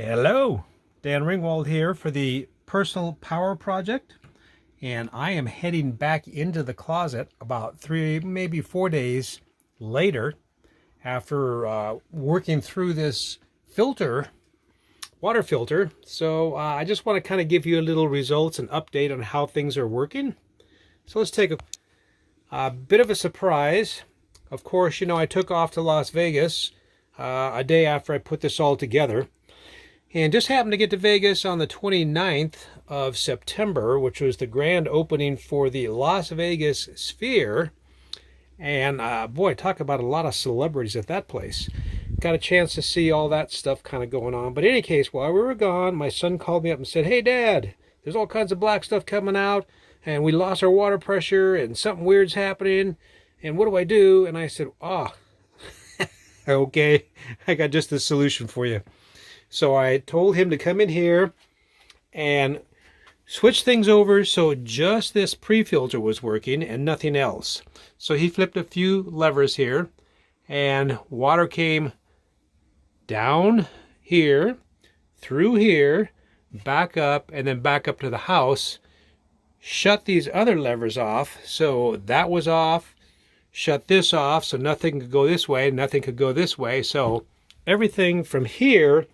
Hello, Dan Ringwald here for the Personal Power Project, and I am heading back into the closet about 3, maybe 4 days later after working through this water filter. So I just want to kind of give you a little results and update on how things are working. So let's take a bit of a surprise. Of course, I took off to Las Vegas a day after I put this all together. And just happened to get to Vegas on the 29th of September, which was the grand opening for the Las Vegas Sphere. And boy, talk about a lot of celebrities at that place. Got a chance to see all that stuff kind of going on. But in any case, while we were gone, my son called me up and said, "Hey, Dad, there's all kinds of black stuff coming out, and we lost our water pressure, and something weird's happening, and what do I do?" And I said, okay, I got just the solution for you. So I told him to come in here and switch things over so just this pre-filter was working and nothing else. So he flipped a few levers here and water came down here, through here, back up, and then back up to the house. Shut these other levers off, so that was off. Shut this off, so nothing could go this way, nothing could go this way. So everything from here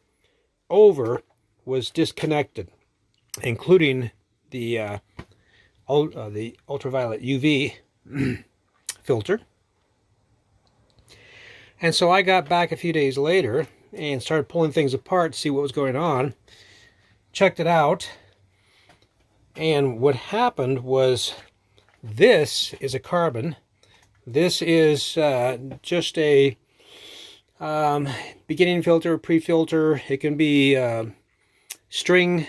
over was disconnected, including the ultraviolet UV filter. And so I got back a few days later and started pulling things apart to see what was going on. Checked it out, and what happened was this is a carbon. This is just a beginning filter, pre-filter. It can be string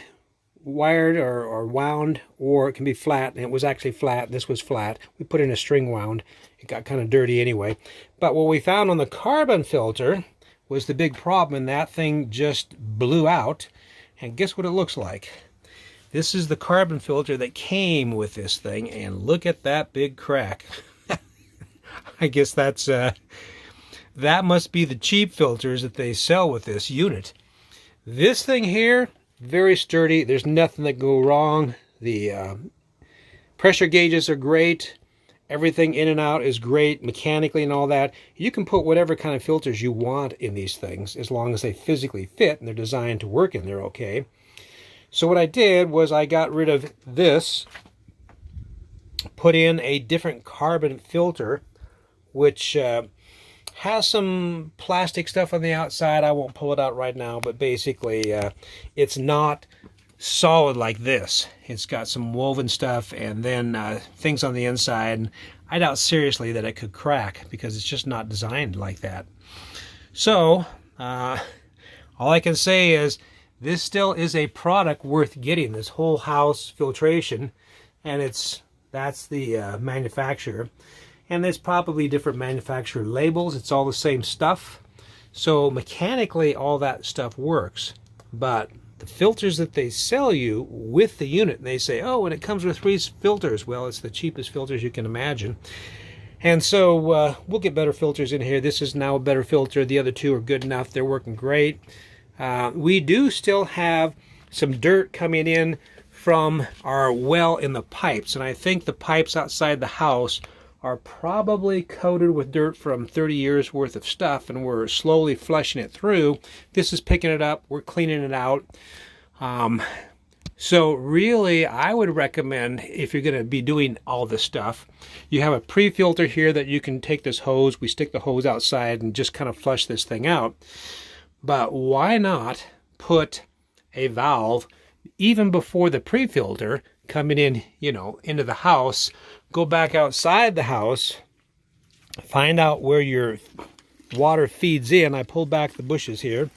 wired or wound, or it can be flat, and it was actually flat. This was flat. We put in a string wound. It got kind of dirty anyway. But what we found on the carbon filter was the big problem, and that thing just blew out. And guess what it looks like? This is the carbon filter that came with this thing, and look at that big crack. I guess that's that must be the cheap filters that they sell with this unit. This thing here, very sturdy. There's nothing that go wrong. The pressure gauges are great. Everything in and out is great mechanically and all that. You can put whatever kind of filters you want in these things as long as they physically fit and they're designed to work in there okay. So what I did was I got rid of this, put in a different carbon filter, which has some plastic stuff on the outside. I won't pull it out right now, but basically it's not solid like this. It's got some woven stuff and then things on the inside. And I doubt seriously that it could crack because it's just not designed like that. So all I can say is this still is a product worth getting, this whole house filtration, and that's the manufacturer. And there's probably different manufacturer labels. It's all the same stuff. So mechanically, all that stuff works. But the filters that they sell you with the unit, they say, oh, and it comes with 3 filters. Well, it's the cheapest filters you can imagine. And so we'll get better filters in here. This is now a better filter. The other 2 are good enough. They're working great. We do still have some dirt coming in from our well in the pipes. And I think the pipes outside the house are probably coated with dirt from 30 years worth of stuff, and we're slowly flushing it through. This is picking it up. We're cleaning it out. So really, I would recommend, if you're going to be doing all this stuff, you have a pre-filter here that you can take this hose. We stick the hose outside and just kind of flush this thing out. But why not put a valve even before the pre-filter coming in, into the house? Go back outside the house, find out where your water feeds in. I pulled back the bushes here.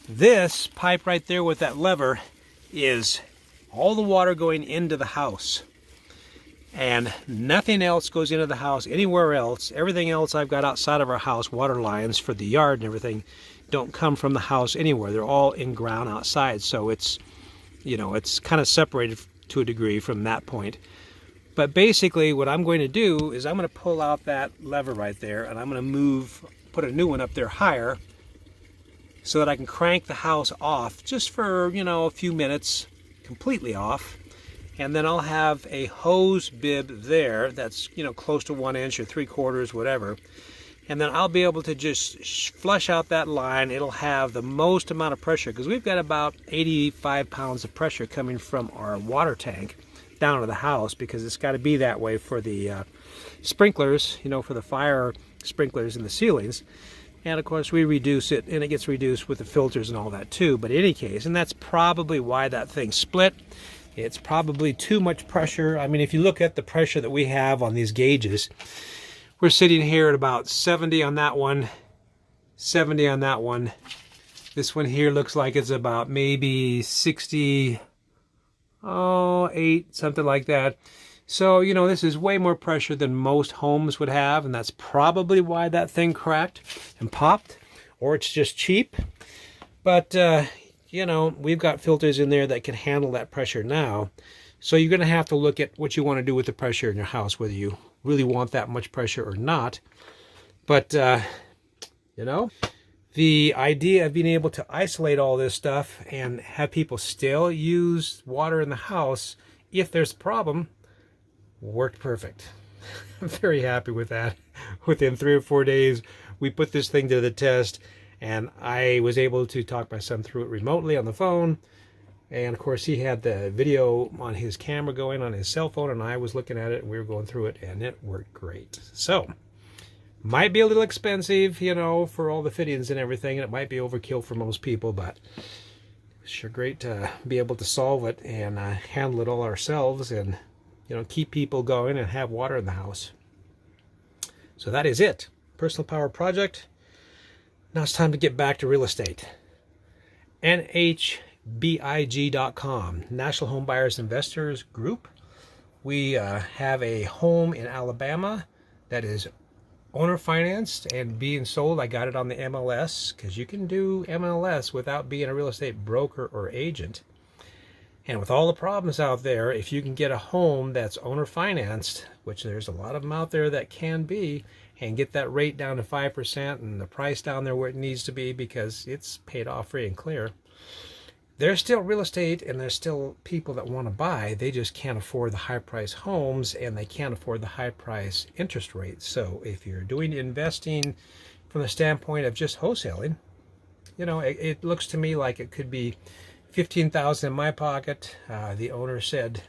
This pipe right there with that lever is all the water going into the house. And nothing else goes into the house anywhere else. Everything else I've got outside of our house, water lines for the yard and everything, don't come from the house anywhere. They're all in ground outside. So it's, it's kind of separated to a degree from that point. But basically what I'm going to do is I'm going to pull out that lever right there, and I'm going to put a new one up there higher, so that I can crank the house off just for, you know, a few minutes, completely off. And then I'll have a hose bib there that's, you know, close to 1 inch or 3/4, whatever. And then I'll be able to just flush out that line. It'll have the most amount of pressure because we've got about 85 pounds of pressure coming from our water tank down to the house, because it's got to be that way for the sprinklers, you know, for the fire sprinklers in the ceilings. And of course we reduce it, and it gets reduced with the filters and all that too. But in any case, and that's probably why that thing split. It's probably too much pressure. I mean, if you look at the pressure that we have on these gauges, we're sitting here at about 70 on that one, 70 on that one. This one here looks like it's about maybe 60, 8, something like that. So, you know, this is way more pressure than most homes would have, and that's probably why that thing cracked and popped, or it's just cheap. But, you know, we've got filters in there that can handle that pressure now. So you're going to have to look at what you want to do with the pressure in your house, whether you really want that much pressure or not. But, you know, the idea of being able to isolate all this stuff and have people still use water in the house if there's a problem worked perfect. I'm very happy with that. Within 3 or 4 days, we put this thing to the test, and I was able to talk my son through it remotely on the phone. And of course, he had the video on his camera going on his cell phone, and I was looking at it, and we were going through it, and it worked great. So, might be a little expensive, you know, for all the fittings and everything, and it might be overkill for most people, but it's sure great to be able to solve it and handle it all ourselves, and, you know, keep people going and have water in the house. So that is it. Personal Power Project. Now it's time to get back to real estate. NHBIG.com, National Home Buyers Investors Group. We have a home in Alabama that is owner financed and being sold. I got it on the MLS, because you can do MLS without being a real estate broker or agent. And with all the problems out there, if you can get a home that's owner financed, which there's a lot of them out there that can be, and get that rate down to 5% and the price down there where it needs to be because it's paid off free and clear, there's still real estate and there's still people that want to buy. They just can't afford the high price homes, and they can't afford the high price interest rates. So if you're doing investing from the standpoint of just wholesaling, you know, it looks to me like it could be $15,000 in my pocket. The owner said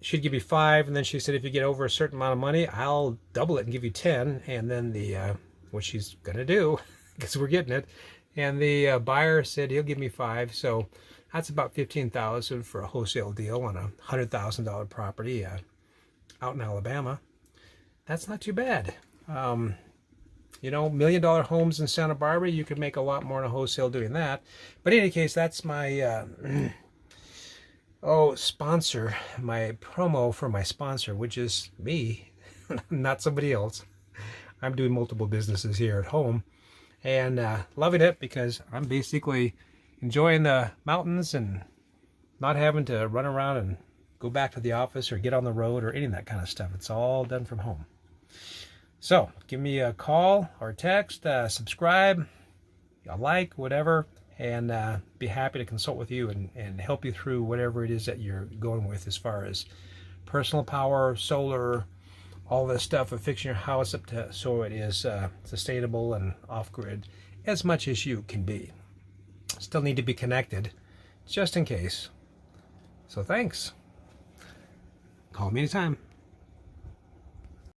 she'd give you 5, and then she said if you get over a certain amount of money, I'll double it and give you 10. And then the what she's gonna do, because we're getting it, and the buyer said he'll give me 5. So that's about $15,000 for a wholesale deal on a $100,000 property out in Alabama. That's not too bad. You know, $1 million homes in Santa Barbara, you could make a lot more in a wholesale doing that. But in any case, that's my sponsor, my promo for my sponsor, which is me, not somebody else. I'm doing multiple businesses here at home, and loving it, because I'm basically enjoying the mountains and not having to run around and go back to the office or get on the road or any of that kind of stuff. It's all done from home. So give me a call or text, subscribe, a like, whatever, and be happy to consult with you and help you through whatever it is that you're going with as far as personal power, solar, all this stuff of fixing your house up to so it is sustainable and off-grid as much as you can be. Still need to be connected just in case. So thanks. Call me anytime.